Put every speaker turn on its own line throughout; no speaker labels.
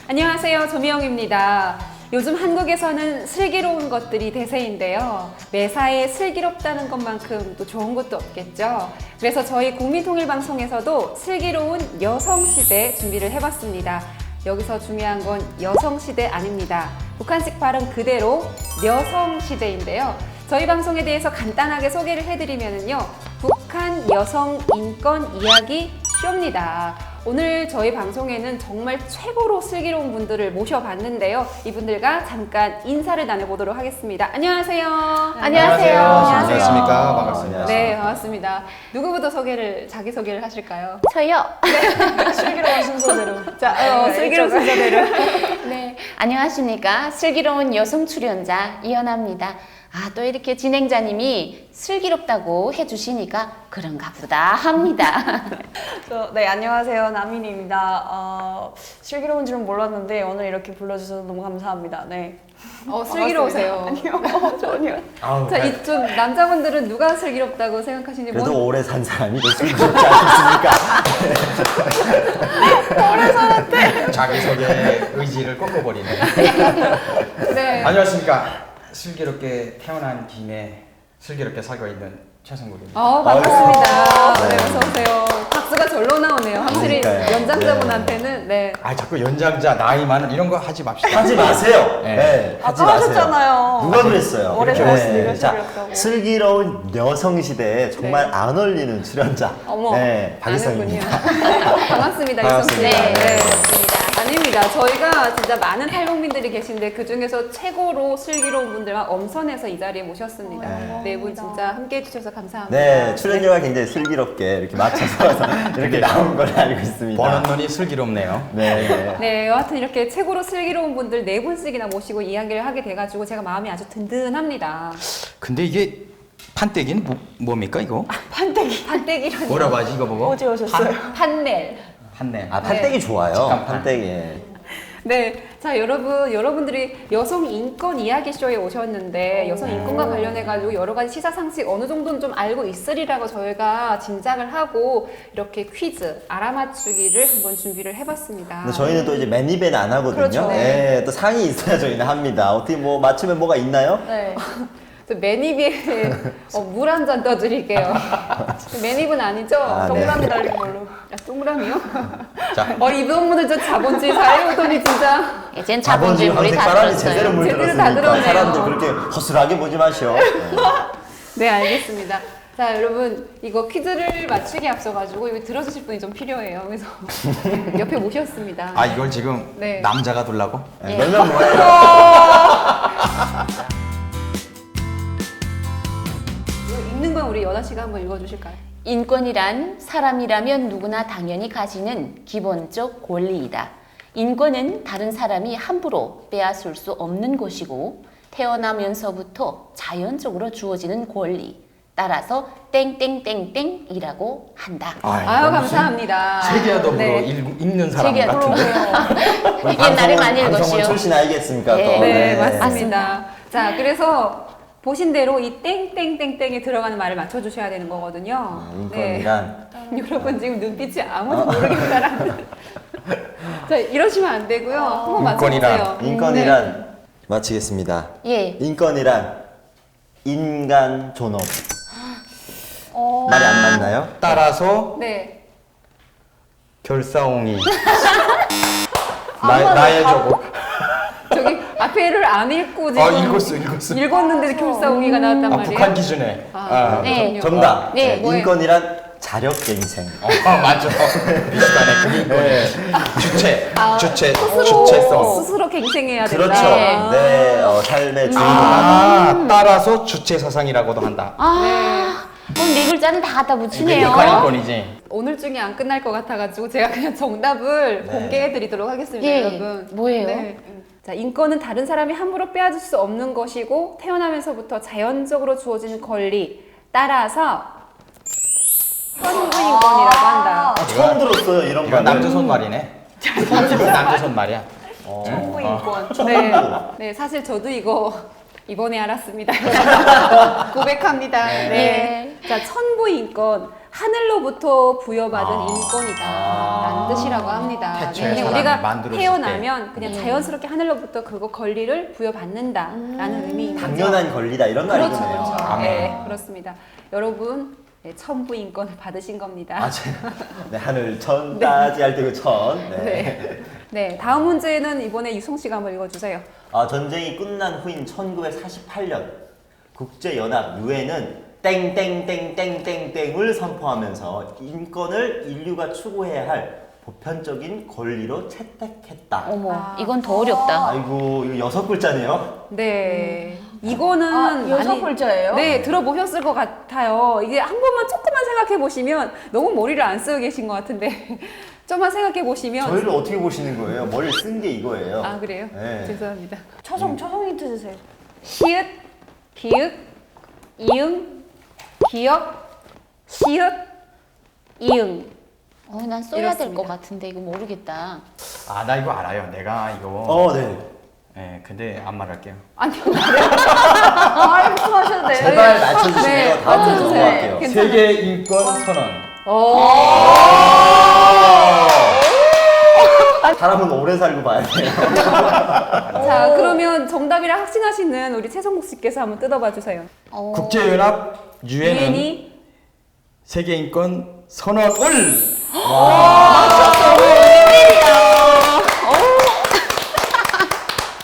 안녕하세요. 조미영입니다. 요즘 한국에서는 슬기로운 것들이 대세인데요. 매사에 슬기롭다는 것만큼 또 좋은 것도 없겠죠. 그래서 저희 국민통일방송에서도 슬기로운 여성시대 준비를 해봤습니다. 여기서 중요한 건 여성시대 아닙니다. 북한식 발음 그대로 여성시대인데요. 저희 방송에 대해서 간단하게 소개를 해드리면요. 북한 여성 인권 이야기 쇼입니다. 오늘 저희 방송에는 정말 최고로 슬기로운 분들을 모셔봤는데요. 이분들과 잠깐 인사를 나눠보도록 하겠습니다. 안녕하세요.
안녕하세요. 안녕하십니까. 반갑습니다.
네, 반갑습니다. 누구부터 자기소개를 하실까요?
저요.
슬기로운 순서대로. 자, 슬기로운 순서대로.
네, 안녕하십니까. 슬기로운 여성 출연자 이현아입니다. 또 이렇게 진행자님이 슬기롭다고 해주시니까 그런가 보다 합니다.
네, 안녕하세요. 나민입니다. 슬기로운 줄은 몰랐는데 오늘 이렇게 불러주셔서 너무 감사합니다. 네.
슬기로우세요.
아니요, 전혀.
자, 이쪽 남자분들은 누가 슬기롭다고 생각하시는지
그래도 오래 산 사람이 더 슬기롭지 않겠습니까?
자기소개 의지를 꺾어버리네.
네.
안녕하십니까. 슬기롭게 태어난 김에 슬기롭게 살고 있는 최성국입니다.
반갑습니다. 네, 어서오세요. 박수가 절로 나오네요. 확실히
그러니까요.
연장자분한테는, 네.
자꾸 연장자, 나이 많은 이런 거 하지 맙시다.
하지 마세요.
네.
네, 하지
아까
마세요.
하셨잖아요.
누가 그랬어요?
오래
네.
살았으니까
자,
슬기롭다고.
슬기로운 여성 시대에 정말 안 어울리는 출연자.
어머,
네, 박희성입니다.
아는군요. 반갑습니다.
반갑습니다.
이성씨.
네.
맞습니다. 아닙니다. 저희가 진짜 많은 탈북민들이 계신데 그 중에서 최고로 슬기로운 분들만 엄선해서 이 자리에 모셨습니다. 네 분 진짜 함께 해주셔서 감사합니다.
네, 출연료가 굉장히 슬기롭게 이렇게 맞춰서 이렇게 나온 걸로 알고 있습니다.
보는 눈이 슬기롭네요.
네.
네, 여하튼 이렇게 최고로 슬기로운 분들 네 분씩이나 모시고 이야기를 하게 돼가지고 제가 마음이 아주 든든합니다.
근데 이게 판때기는 뭡니까 이거?
판때기라니.
뭐라고 하지 이거 보고?
어제 오셨어요?
판넬.
판네.
판때기 좋아요.
잠깐만.
판때기.
네, 자 여러분들이 여성 인권 이야기 쇼에 오셨는데 여성 인권과 관련해가지고 여러 가지 시사 상식 어느 정도는 좀 알고 있으리라고 저희가 짐작을 하고 이렇게 퀴즈 알아맞추기를 한번 준비를 해봤습니다.
근데 저희는 또 이제 매니벤 안 하거든요.
그렇죠.
네, 또 상이 있어야 저희는 합니다. 어떻게 뭐 맞추면 뭐가 있나요?
네.
저 매니비에 물 한 잔 떠드릴게요. 매니브는 아니죠?
네.
동그라미 달린 걸로.
동그라미요?
자,
이분 분들 저 자본주의 사회오더니 진짜.
이젠 자본주의 물이 다
사람이 제대로
들었어요.
물
제대로 다
들었으니까
들었네요.
사람들 그렇게 허술하게 보지 마시오. 네.
네, 알겠습니다. 자, 여러분, 이거 퀴즈를 맞추기 앞서가지고 이거 들어주실 분이 좀 필요해요. 그래서 옆에 모셨습니다.
이걸 지금
네.
남자가 둘라고?
네. 몇명 뭐예요?
이거 읽는 건 우리 여나 씨가 한번 읽어주실까요?
인권이란 사람이라면 누구나 당연히 가지는 기본적 권리이다. 인권은 다른 사람이 함부로 빼앗을 수 없는 것이고 태어나면서부터 자연적으로 주어지는 권리. 따라서 땡땡땡땡이라고 한다.
아유, 감사합니다.
세계화도
네.
읽는 사람
세계화
같은데.
옛날에 많이
방송은
읽었지요.
출신 아니겠습니까?
네.
또.
네, 맞습니다. 자, 그래서 보신 대로 이 땡땡땡땡에 들어가는 말을 맞춰주셔야 되는 거거든요.
인권이란
네. 여러분 지금 눈빛이 아무도 모르겠다라는. 자, 이러시면 안 되고요. 한번 맞춰보세요.
인권이란 마치겠습니다.
예.
인권이란 인간 존엄. 말이 안 맞나요?
따라서
네.
결사옹이 나의 조국.
저기 앞에를 안 읽고 지금
읽었어.
읽었는데 결사옹이가 나왔단 말이에요.
북한 기준에.
네.
정답.
네,
뭐예요?
인권이란 자력갱생.
맞아. 비슷하네. 그게 이거네. 주체성.
스스로 갱생해야 된다.
그렇죠.
네.
네, 삶의 주인공하다.
따라서 주체사상이라고도 한다.
그럼 네 글자는 다 갖다
이게
붙이네요.
북한인권이지.
오늘 중에 안 끝날 것 같아가지고 제가 그냥 정답을
네.
공개해드리도록 하겠습니다,
예.
여러분.
뭐예요?
네. 자, 인권은 다른 사람이 함부로 빼앗을 수 없는 것이고 태어나면서부터 자연적으로 주어지는 권리. 따라서 현구인권이라고 한다.
처음 들었어요, 이런
이건
말을.
남조선 말이네. 이건 남조선 말이야.
정부 인권.
네. 네, 사실 저도 이거 이번에 알았습니다. 고백합니다. 네. 자, 천부인권. 하늘로부터 부여받은
아.
인권이다라는 뜻이라고 합니다.
태초에
그냥
사람이
우리가
만들어질
태어나면 그냥 자연스럽게 하늘로부터 그거 권리를 부여받는다라는 의미인 거죠.
당연한 권리다 이런
그렇죠,
말이네요.
그렇죠.
아멘.
네, 그렇습니다. 여러분 네, 천부 인권 받으신 겁니다.
아, 네, 하늘 천 따지 할 때 그 천. 네.
네. 네, 다음 문제는 이번에 유성 씨가 한번 읽어주세요.
전쟁이 끝난 후인 1948년 국제연합 유엔은 땡땡땡땡땡땡을 선포하면서 인권을 인류가 추구해야 할 보편적인 권리로 채택했다.
어머,
아.
이건 더 어렵다.
아이고 이거 6글자네요.
네, 이거는
아, 여섯
많이-
글자예요?
네, 들어보셨을 것 같아요. 이게 한 번만 조금만 생각해 보시면 너무 머리를 안 쓰고 계신 것 같은데 좀만 생각해 보시면
저희를 어떻게 보시는 거예요? 머리를 쓴 게 이거예요.
아 그래요?
네.
죄송합니다.
초성 힌트 주세요.
시읒, 기읒, 이응, 기역, 시읒, 이응.
난 써야 될
이렇습니다.
것 같은데 이거 모르겠다.
아, 나 이거 알아요. 내가 이거.
네.
네, 근데 안 말할게요.
아니요.
아, 말씀하셔도 돼요.
제발 맞춰주시고요.
네,
다음 문제
맞춰주세요.
넘어갈게요.
괜찮아요.
세계 인권 선언.
사람은 오래 살고 봐야 돼요.
자, 그러면 정답이라 확신하시는 우리 최성국 씨께서 한번 뜯어봐 주세요.
국제연합 유엔은
유엔이
세계 인권 선언을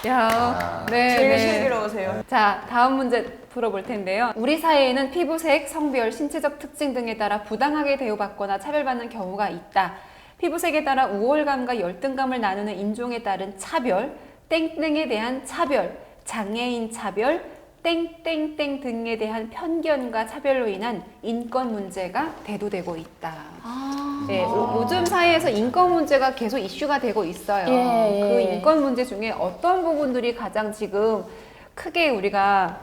야, 네,
제일
네.
슬기로우세요.
자, 다음 문제 풀어볼 텐데요. 우리 사회에는 피부색, 성별, 신체적 특징 등에 따라 부당하게 대우받거나 차별받는 경우가 있다. 피부색에 따라 우월감과 열등감을 나누는 인종에 따른 차별, 땡땡에 대한 차별, 장애인 차별, 땡땡땡 등에 대한 편견과 차별로 인한 인권 문제가 대두되고 있다. 네, 요즘 사회에서 인권 문제가 계속 이슈가 되고 있어요.
예,
그
예.
인권 문제 중에 어떤 부분들이 가장 지금 크게 우리가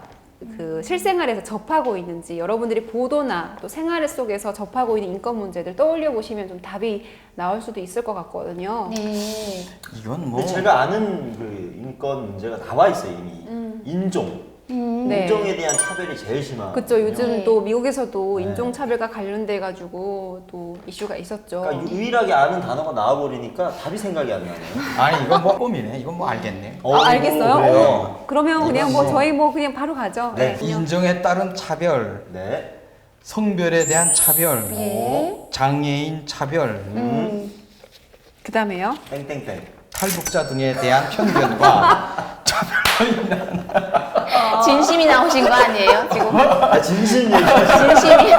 그 실생활에서 접하고 있는지 여러분들이 보도나 또 생활 속에서 접하고 있는 인권 문제들 떠올려 보시면 좀 답이 나올 수도 있을 것 같거든요.
네.
이건 뭐
근데 제가 아는 그 인권 문제가 나와 있어요 이미. 인종.
네.
인종에 대한 차별이 제일 심한.
그쵸. 요즘
네.
또 미국에서도
네.
인종차별과 관련돼 가지고 또 이슈가 있었죠.
그러니까 유일하게 아는 단어가 나와버리니까 답이 생각이 안 나네요.
아니 이건 뭐 꼼이네. 이건 뭐 알겠네.
알겠어요?
그래요?
그러면 그냥 뭐
이건
저희 뭐 그냥 바로 가죠.
네.
그냥.
인종에 따른 차별,
네.
성별에 대한 차별,
예.
장애인 차별,
그다음에요.
땡땡땡.
탈북자 등에 대한 편견과
진심이 나오신 거 아니에요? 지금
진심 얘기.
진심이.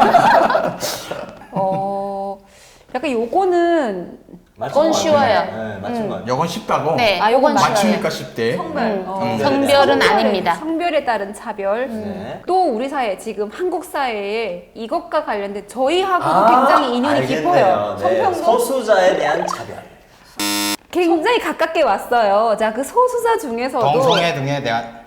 약간 요거는
그건 쉬워요.
네, 맞춘 거 같아요.
요건 쉽다고.
네,
아,
요건
요건
맞추니까 쉽대.
성별은 아닙니다.
성별에 따른 차별.
네.
또 우리 사회 지금 한국 사회에 이것과 관련된 저희하고도 굉장히 인연이
알겠네요.
깊어요.
네.
성평등
소수자에 대한 차별.
굉장히 가깝게 왔어요. 자, 그 소수자 중에서도
동성애 등에 대한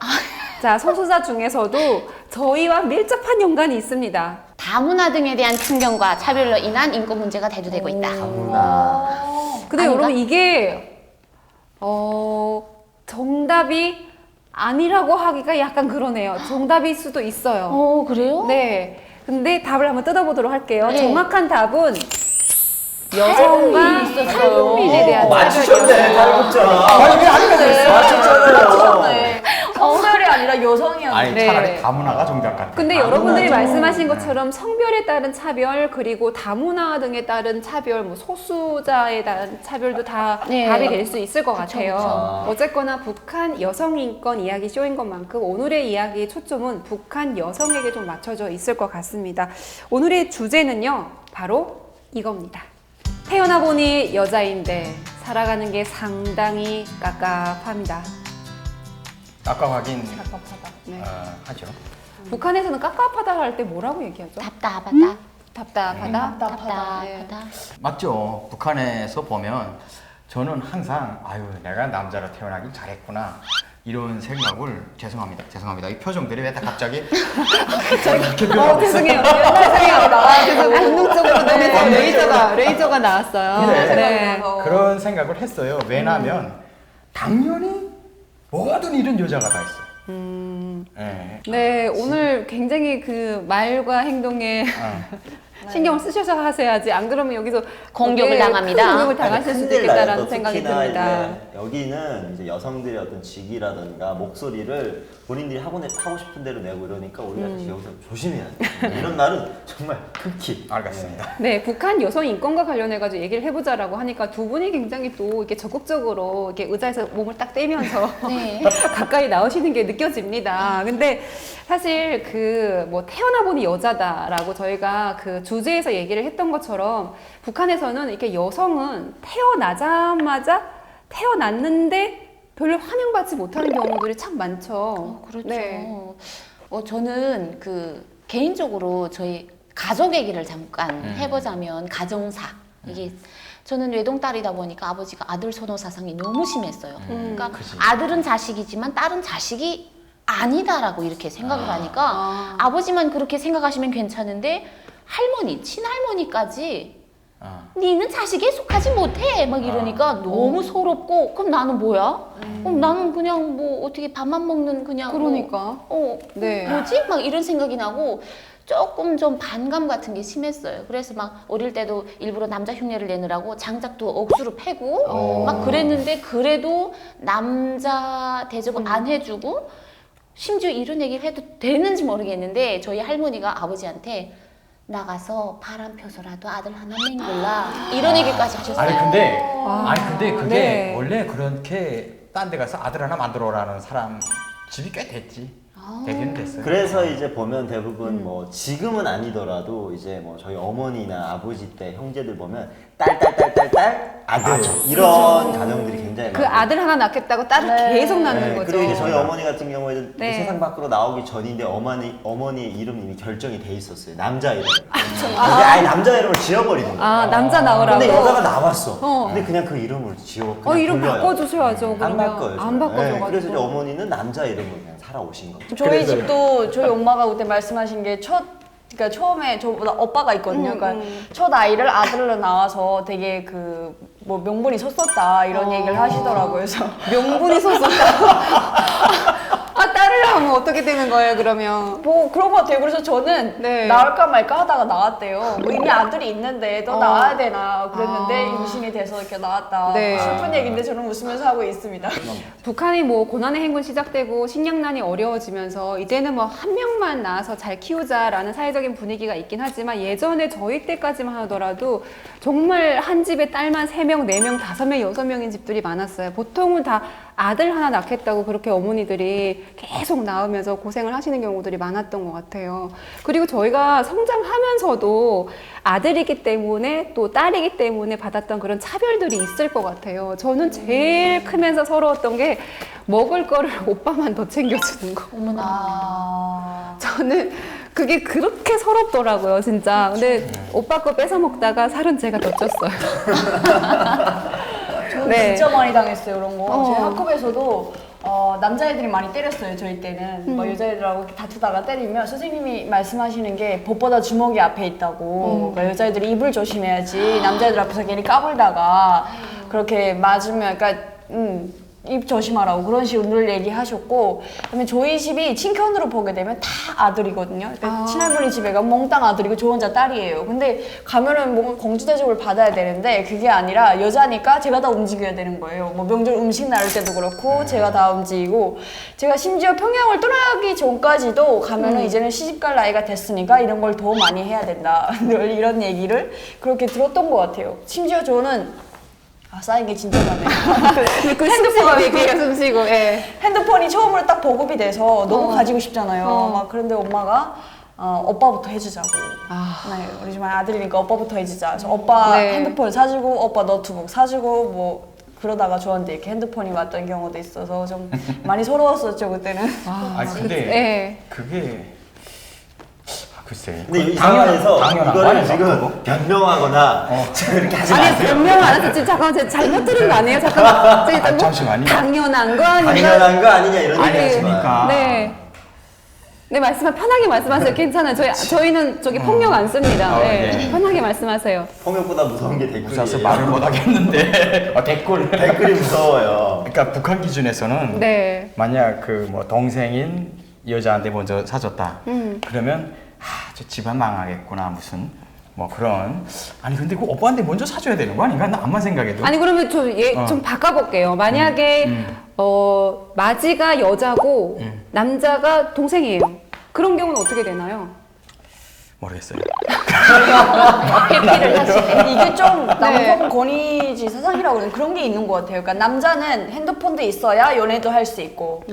자, 소수자 중에서도 저희와 밀접한 연관이 있습니다.
다문화 등에 대한 편견과 차별로 인한 인권 문제가 대두되고 있다.
다문화.
근데
아닌가?
여러분 이게 정답이 아니라고 하기가 약간 그러네요. 정답일 수도 있어요.
그래요?
네. 근데 답을 한번 뜯어보도록 할게요.
네.
정확한 답은 여성과 탈북민에 대한
맞추셨네, 탈북자.
아니 왜 아니가 됐어?
맞췄잖아요.
성별이 아니라 여성이었는데.
아니
네.
차라리 다문화가 정답 같아.
근데
다문화죠.
여러분들이 말씀하신 것처럼 성별에 따른 차별 그리고 다문화 등에 따른 차별, 뭐 소수자에 대한 차별도 다
네.
답이 될 수 있을 것 같아요.
그쵸.
어쨌거나 북한 여성 인권 이야기 쇼인 것만큼 오늘의 이야기의 초점은 북한 여성에게 좀 맞춰져 있을 것 같습니다. 오늘의 주제는요, 바로 이겁니다. 태어나 보니 여자인데 살아가는 게 상당히 깝깝합니다.
깝깝하긴
깝깝하다. 네.
하죠.
북한에서는 깝깝하다 할 때 뭐라고 얘기하죠?
답답하다.
답답하다.
답답하다.
맞죠. 북한에서 보면 저는 항상 아유 내가 남자로 태어나길 잘했구나 이런 생각을 죄송합니다. 이 표정들이 왜 다 갑자기
죄송해요. 죄송해요. 본능적으로 너무 레이저가 나왔어요.
네.
네.
그런 생각을 했어요. 왜냐하면 당연히 모든 일은 여자가 다 했어. 네.
네, 오늘 굉장히 그 말과 행동에 신경을 쓰셔서 하셔야지. 안 그러면 여기서
공격을
되게
당합니다.
큰 공격을 당하실 수도
큰일 나요.
있겠다라는
또
생각이
특히나
듭니다.
이제 여기는 이제 여성들의 어떤 직위라든가 목소리를 본인들이 하고 싶은 대로 내고 이러니까 우리가 사실 여기서 조심해야 돼. 이런 말은 정말 극히.
알겠습니다.
네, 북한 여성 인권과 관련해가지고 얘기를 해보자라고 하니까 두 분이 굉장히 또 이렇게 적극적으로 이렇게 의자에서 몸을 딱 떼면서
네.
가까이 나오시는 게 느껴집니다. 근데 사실 그 뭐 태어나 보니 여자다라고 저희가 그 주제에서 얘기를 했던 것처럼 북한에서는 이렇게 여성은 태어났는데 별로 환영받지 못하는 경우들이 참 많죠.
그렇죠.
네.
저는 그 개인적으로 저희 가족 얘기를 잠깐 해보자면 가정사 이게 저는 외동딸이다 보니까 아버지가 아들 선호 사상이 너무 심했어요. 그러니까
그치.
아들은 자식이지만 딸은 자식이 아니다라고 이렇게 생각을 하니까 아버지만 그렇게 생각하시면 괜찮은데 할머니, 친할머니까지 니는 자식에 속하지 못해 막 이러니까 너무 서럽고 그럼 나는 뭐야? 그럼 나는 그냥 뭐 어떻게 밥만 먹는 그냥
그러니까. 네.
뭐지? 막 이런 생각이 나고 조금 좀 반감 같은 게 심했어요. 그래서 막 어릴 때도 일부러 남자 흉내를 내느라고 장작도 억수로 패고 막 그랬는데 그래도 남자 대접을 안 해주고 심지어 이런 얘기를 해도 되는지 모르겠는데 저희 할머니가 아버지한테 나가서 바람 펴서라도 아들 하나 맹글라 이런 얘기까지 하셨어요.
아니 근데 그게
네.
원래 그렇게 딴 데 가서 아들 하나 만들어라는 사람 집이 꽤 됐지. 되기는 됐어요.
그래서 이제 보면 대부분 뭐 지금은 아니더라도 이제 뭐 저희 어머니나 아버지 때 형제들 보면 딸 아들 이런 가정들이 굉장히
그
많아요.
아들 하나 낳겠다고 딸을 계속 낳는
네,
거죠.
그리고 이제 저희 어머니 같은 경우에는
네.
세상 밖으로 나오기 전인데 어머니의 이름 이미 결정이 돼 있었어요. 남자 이름. 근데 아예 남자 이름을 지어버리는 거예요.
아, 남자 나오라고.
근데 여자가 나왔어.
어.
근데 그냥 그 이름을 지워. 그냥
이름
돌려요.
바꿔주셔야죠.
안
그러면
바꿔요.
안
저는.
바꿔줘가지고.
그래서 이제 어머니는 남자 이름을 그냥 살아오신 거죠.
저희 집도 저희 엄마가 그때 말씀하신 게 그러니까 처음에 저보다 오빠가 있거든요. 그러니까 첫 아이를 아들로 낳아서 되게 그 뭐 명분이 섰었다 이런 얘기를 하시더라고요. 그래서
명분이 섰었다. 아, 딸을 낳으면 어떻게 되는 거예요, 그러면?
뭐 그런 것 같아요. 그래서 저는
네.
낳을까 말까 하다가 낳았대요. 뭐 이미 아들이 있는데 또 낳아야 되나 그랬는데
아.
임신이 돼서 이렇게 낳았다.
네.
슬픈 얘기인데 저는 웃으면서 하고 있습니다.
북한이 뭐 고난의 행군 시작되고 식량난이 어려워지면서 이제는 뭐 한 명만 낳아서 잘 키우자라는 사회적인 분위기가 있긴 하지만 예전에 저희 때까지만 하더라도 정말 한 집에 딸만 3명, 4명, 5명, 6명인 집들이 많았어요. 보통은 다 아들 하나 낳겠다고 그렇게 어머니들이 계속 낳으면서 고생을 하시는 경우들이 많았던 것 같아요. 그리고 저희가 성장하면서도 아들이기 때문에 또 딸이기 때문에 받았던 그런 차별들이 있을 것 같아요. 저는 제일 크면서 서러웠던 게 먹을 거를 오빠만 더 챙겨주는 거.
어머나.
저는 그게 그렇게 서럽더라고요, 진짜. 근데 오빠 거 뺏어 먹다가 살은 제가 더 쪘어요.
저는
네.
진짜 많이 당했어요 그런 거.
어.
저희 학급에서도 남자애들이 많이 때렸어요 저희 때는. 뭐 여자애들하고 이렇게 다투다가 때리면 선생님이 말씀하시는 게 법보다 주먹이 앞에 있다고. 그러니까 여자애들이 입을 조심해야지 남자애들 앞에서 괜히 까불다가 그렇게 맞으면 그러니까 입 조심하라고 그런 식으로 늘 얘기하셨고, 그다음에 저희 집이 친편으로 보게 되면 다 아들이거든요. 그러니까 친할머니 집에 가면 몽땅 아들이고 저 혼자 딸이에요. 근데 가면은 뭔가 공주 대접을 받아야 되는데 그게 아니라 여자니까 제가 다 움직여야 되는 거예요. 뭐 명절 음식 나눌 때도 그렇고 제가 다 움직이고, 제가 심지어 평양을 떠나기 전까지도 가면은 이제는 시집갈 나이가 됐으니까 이런 걸 더 많이 해야 된다. 늘 이런 얘기를 그렇게 들었던 것 같아요. 심지어 저는 쌓인 게 진짜 많네요.
그 핸드폰 얘기가 숨쉬고, 예.
핸드폰이 처음으로 딱 보급이 돼서 너무 가지고 싶잖아요. 막 그런데 엄마가 오빠부터 해주자고. 네, 우리 집 아들이니까 오빠부터 해주자. 그래서 오빠
네.
핸드폰 사주고 오빠 노트북 사주고 뭐 그러다가 저한테 이렇게 핸드폰이 왔던 경우도 있어서 좀 많이 서러웠었죠 그때는.
아니 근데
예.
그게 글쎄.
근데 이 상황에서
당연한 거
이거를
아니야,
지금
그거?
변명하거나 지금 이렇게 하지
아니,
마세요.
변명 안 해서 지금 잠깐만 제가 잘못 들은 거 아니에요? 잠깐만. 저기 뭐
잠시만요.
당연한 거 아닌가?
당연한 거 아니냐 이런
아니,
얘기 하지 마.
그러니까.
네. 네, 편하게 말씀하세요. 괜찮아요. 저희는 저기 폭력 안 씁니다. 네.
네.
편하게 말씀하세요.
폭력보다 무서운 게
웃어서
댓글이에요.
말을 못 하겠는데 댓글.
댓글이 무서워요.
그러니까 북한 기준에서는
네.
만약 그 뭐 동생인 여자한테 먼저 사줬다. 그러면 저 집안 망하겠구나 무슨 뭐 그런 아니 근데 그 오빠한테 먼저 사줘야 되는 거 아닌가? 나 암만 생각해도
아니 그러면 좀 바꿔볼게요. 만약에 마지가 여자고 남자가 동생이에요. 그런 경우는 어떻게 되나요?
모르겠어요.
회피를 하시네.
이게 좀 남성 권위지 사상이라고 하는 그런 게 있는 것 같아요. 그러니까 남자는 핸드폰도 있어야 연애도 할 수 있고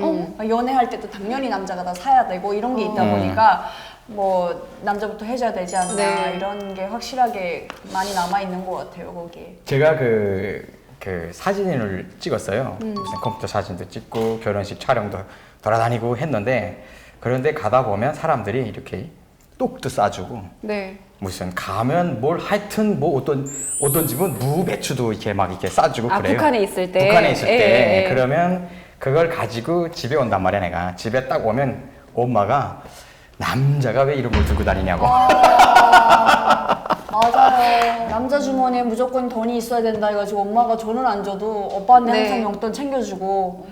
연애할 때도 당연히 남자가 다 사야 되고 이런 게 있다 보니까 뭐 남자부터 해줘야 되지 않나
네.
이런 게 확실하게 많이 남아 있는 것 같아요 거기에.
제가 그 사진을 찍었어요. 무슨 컴퓨터 사진도 찍고 결혼식 촬영도 돌아다니고 했는데 그런데 가다 보면 사람들이 이렇게 떡도 싸주고
네.
무슨 가면 뭘 하여튼 뭐 어떤 집은 무 배추도 이렇게 막 이렇게 싸주고 그래요.
북한에 있을 때.
북한에 있을
예,
때
예.
그러면 그걸 가지고 집에 온단 말이야 내가. 집에 딱 오면 엄마가 남자가 왜 이런 걸 들고 다니냐고.
맞아요. 남자 주머니에 무조건 돈이 있어야 된다 해가지고 엄마가 돈을 안 줘도 오빠한테
네.
항상 용돈 챙겨주고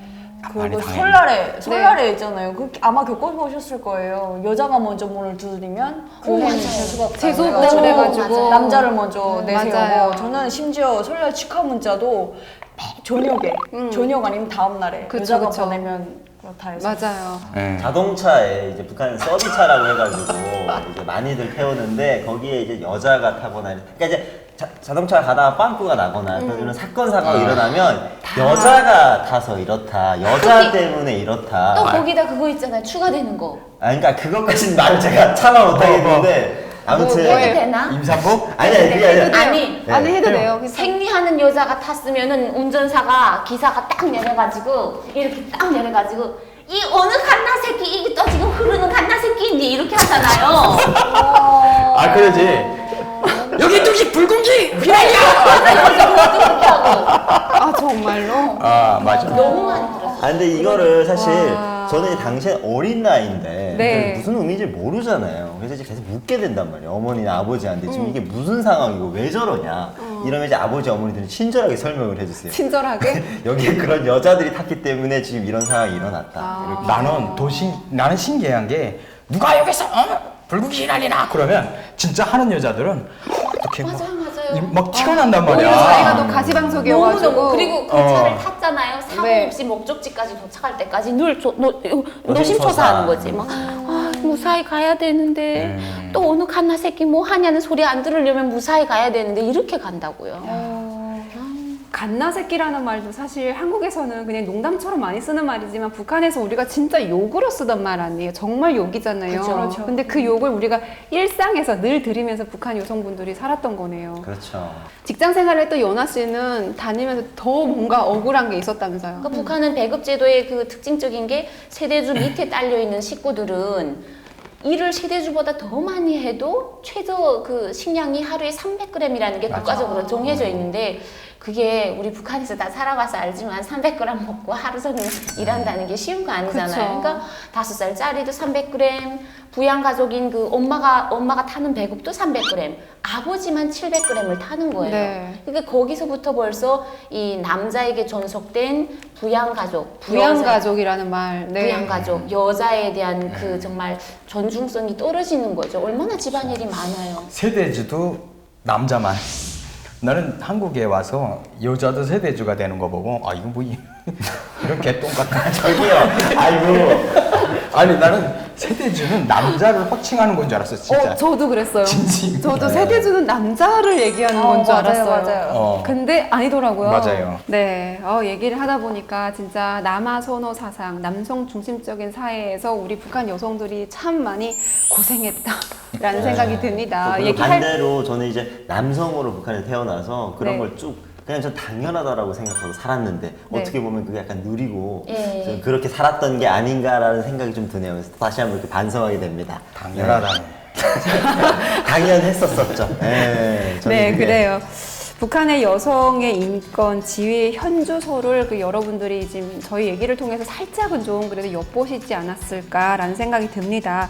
많이
그리고
당했네.
설날에 있잖아요. 그 아마 겪어보셨을 거예요. 여자가 먼저 문을 두드리면 그 해는
맞아요.
재수가 없다.
재수 없다
그래가지고
그래가지고.
남자를 먼저 내세우고
맞아요.
저는 심지어 설날 축하 문자도 저녁에 저녁 아니면 다음 날에
그쵸,
여자가
그쵸.
보내면 그렇다 해서
맞아요.
자동차에 이제 북한은 서비차라고 해가지고 이제 많이들 태우는데 거기에 이제 여자가 타거나 그러니까 이제 자동차가 가다가 빵꾸가 나거나 이런 사건 사고가 일어나면 여자가 타서 이렇다 여자
거기-
때문에 이렇다
또 거기다 그거 있잖아요. 추가되는 거.
그러니까 그것까지는 말 제가 참아 못하겠는데 아무튼
해도 되나?
임산부?
아니 그게 아니라
아니
네.
아니 해도 돼요.
생리하는 여자가 탔으면은 운전사가 기사가 딱 내려가지고 이렇게 딱 내려가지고 이 어느 갓나 새끼 이게 또 지금 흐르는 갓나 새끼인지 이렇게 하잖아요.
아 그러지. 여기 뚝이 붉은기 휘날려.
그렇게 하고
아 정말로?
아 맞아.
너무 많이 들었어요.
아 근데 이거를 사실
와.
저는 당시에 어린 나이인데
네.
무슨 의미인지 모르잖아요. 그래서 이제 계속 묻게 된단 말이에요. 어머니나 아버지한테 지금 이게 무슨 상황이고 왜 저러냐. 이러면 이제 아버지 어머니들은 친절하게 설명을 해주세요.
친절하게?
여기에 그런 여자들이 탔기 때문에 지금 이런 상황이 일어났다.
아.
이렇게.
나는 신기한 게 누가 여기서 붉은기 휘날리나 그러면 진짜 하는 여자들은 어떻게
맞아요.
막 티가 난단 말이야.
오히려 자기가 더 가지방석이어가지고.
너무 그리고 그 차를 탔잖아요. 사고
네.
없이 목적지까지 도착할 때까지 늘
노심초사.
노심초사하는 거지. 막 무사히 가야 되는데 또 어느 갓나 새끼 뭐 하냐는 소리 안 들으려면 무사히 가야 되는데 이렇게 간다고요.
갓나 새끼라는 말도 사실 한국에서는 그냥 농담처럼 많이 쓰는 말이지만 북한에서 우리가 진짜 욕으로 쓰던 말 아니에요. 정말 욕이잖아요.
그쵸.
그렇죠.
근데 그 욕을 우리가 일상에서 늘 들으면서 북한 여성분들이 살았던 거네요.
그렇죠.
직장 생활을 했던 연아 씨는 다니면서 더 뭔가 억울한 게 있었다면서요.
그러니까 북한은 배급 제도의 그 특징적인 게 세대주 밑에 딸려 있는 식구들은 일을 세대주보다 더 많이 해도 최저 그 식량이 하루에 300g이라는 게
맞아.
국가적으로 정해져 있는데 그게 우리 북한에서 다 살아봐서 알지만 300g 먹고 하루 종일 일한다는 게 쉬운 거 아니잖아요.
그쵸.
그러니까 5살짜리도 300g, 부양 가족인 그 엄마가 타는 배급도 300g, 아버지만 700g을 타는 거예요.
네.
그러니까 거기서부터 벌써 이 남자에게 전속된 부양 가족,
부양 가족이라는 말. 네.
부양 가족, 여자에 대한 그 정말 존중성이 떨어지는 거죠. 얼마나 집안일이 많아요.
세대주도 남자만. 나는 한국에 와서 여자도 세대주가 되는 거 보고 아 이거 뭐 이런 개똥 같은
저기요. 아이고.
아니 나는 세대주는 남자를 호칭하는 건 줄 알았어 진짜.
저도 그랬어요.
진심.
저도 세대주는 남자를 얘기하는 건 줄
맞아요,
알았어요.
맞아요.
근데 아니더라고요.
맞아요.
네, 얘기를 하다 보니까 진짜 남아 선호 사상, 남성 중심적인 사회에서 우리 북한 여성들이 참 많이 고생했다라는 생각이 듭니다.
그리고
얘기할
반대로 저는 이제 남성으로 북한에 태어나서 그런
네.
걸 쭉 그냥 전 당연하다라고 생각하고 살았는데
네.
어떻게 보면 그게 약간 누리고
예.
좀 그렇게 살았던 게 아닌가라는 생각이 좀 드네요. 그래서 다시 한번 이렇게 반성하게 됩니다.
당연하다네.
당연했었었죠. 네, 저는
네,
그게
그래요. 북한의 여성의 인권, 지위, 현주소를 여러분들이 지금 저희 얘기를 통해서 살짝은 좀 그래도 엿보시지 않았을까라는 생각이 듭니다.